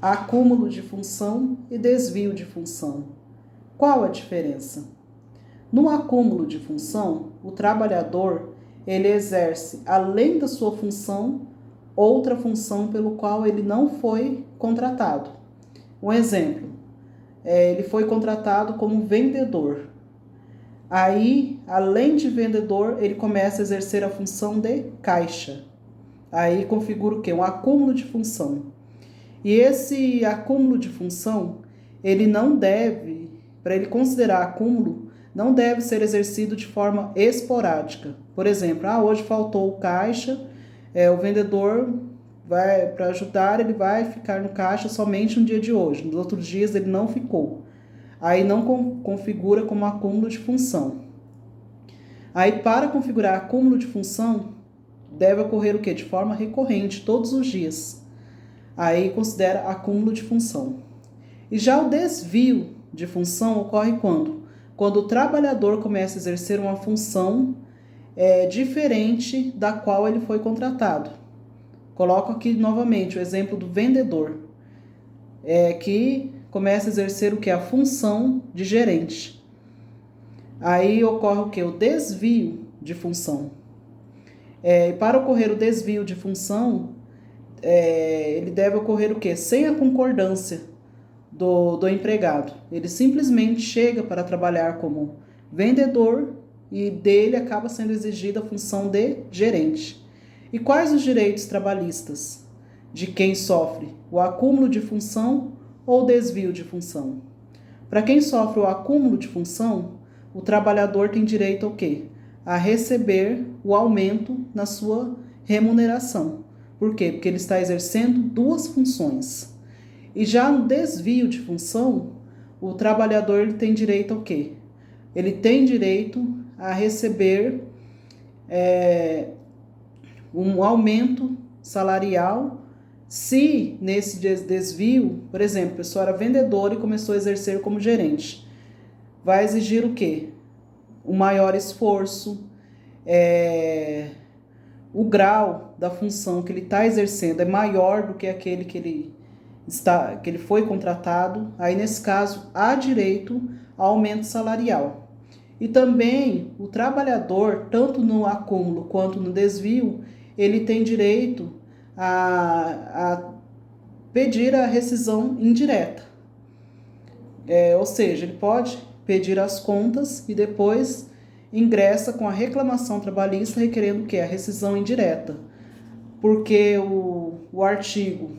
acúmulo de função e desvio de função. Qual a diferença? No acúmulo de função, o trabalhador ele exerce, além da sua função, outra função pelo qual ele não foi contratado. Um exemplo, ele foi contratado como vendedor. Aí, além de vendedor, ele começa a exercer a função de caixa. Aí configura o quê? Um acúmulo de função. E esse acúmulo de função, ele não deve, para ele considerar acúmulo, não deve ser exercido de forma esporádica. Por exemplo, hoje faltou o caixa, o vendedor vai, para ajudar, ele vai ficar no caixa somente no dia de hoje. Nos outros dias ele não ficou. Aí não configura como acúmulo de função. Aí para configurar acúmulo de função, deve ocorrer o quê? De forma recorrente, todos os dias. Aí considera acúmulo de função. E já o desvio de função ocorre quando? Quando o trabalhador começa a exercer uma função diferente da qual ele foi contratado. Coloco aqui novamente o exemplo do vendedor, que começa a exercer o que? A função de gerente. Aí ocorre o que? O desvio de função. Para ocorrer o desvio de função, ele deve ocorrer o quê? Sem a concordância do empregado. Ele simplesmente chega para trabalhar como vendedor e dele acaba sendo exigida a função de gerente. E quais os direitos trabalhistas de quem sofre o acúmulo de função ou desvio de função? Para quem sofre o acúmulo de função, o trabalhador tem direito ao quê? A receber o aumento na sua remuneração. Por quê? Porque ele está exercendo duas funções. E já no desvio de função, o trabalhador ele tem direito ao quê? Ele tem direito a receber um aumento salarial se nesse desvio, por exemplo, a pessoa era vendedora e começou a exercer como gerente. Vai exigir o quê? Um maior esforço, o grau da função que ele está exercendo é maior do que aquele que ele foi contratado. Aí, nesse caso, há direito ao aumento salarial. E também o trabalhador, tanto no acúmulo quanto no desvio, ele tem direito a pedir a rescisão indireta. Ou seja, ele pode pedir as contas e depois ingressa com a reclamação trabalhista requerendo o quê? A rescisão indireta. Porque o artigo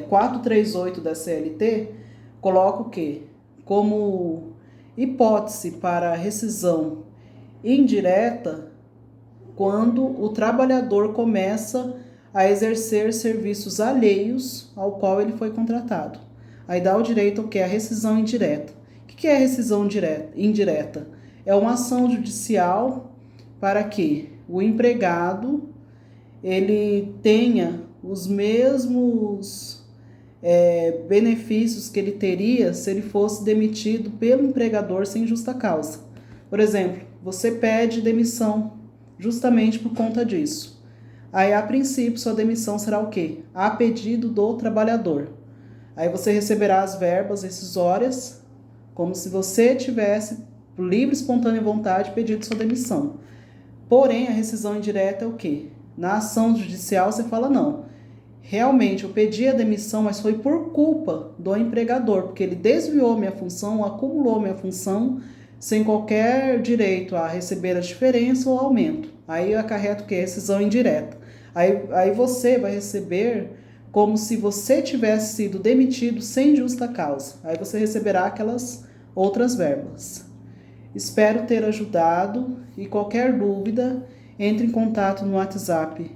438 da CLT coloca o quê? Como hipótese para rescisão indireta quando o trabalhador começa a exercer serviços alheios ao qual ele foi contratado. Aí dá o direito ao quê? A rescisão indireta. O que é a rescisão indireta? É uma ação judicial para que o empregado ele tenha os mesmos benefícios que ele teria se ele fosse demitido pelo empregador sem justa causa. Por exemplo, você pede demissão justamente por conta disso. Aí, a princípio, sua demissão será o quê? A pedido do trabalhador. Aí você receberá as verbas rescisórias como se você tivesse, por livre e espontânea vontade, pedido sua demissão. Porém, a rescisão indireta é o quê? Na ação judicial você fala, não, realmente eu pedi a demissão, mas foi por culpa do empregador, porque ele desviou minha função, acumulou minha função, sem qualquer direito a receber a diferença ou aumento. Aí acarreta o quê? Rescisão indireta. Aí você vai receber como se você tivesse sido demitido sem justa causa. Aí você receberá aquelas outras verbas. Espero ter ajudado e qualquer dúvida, entre em contato no WhatsApp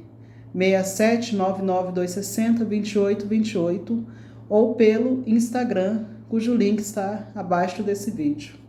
67992602828 ou pelo Instagram, cujo link está abaixo desse vídeo.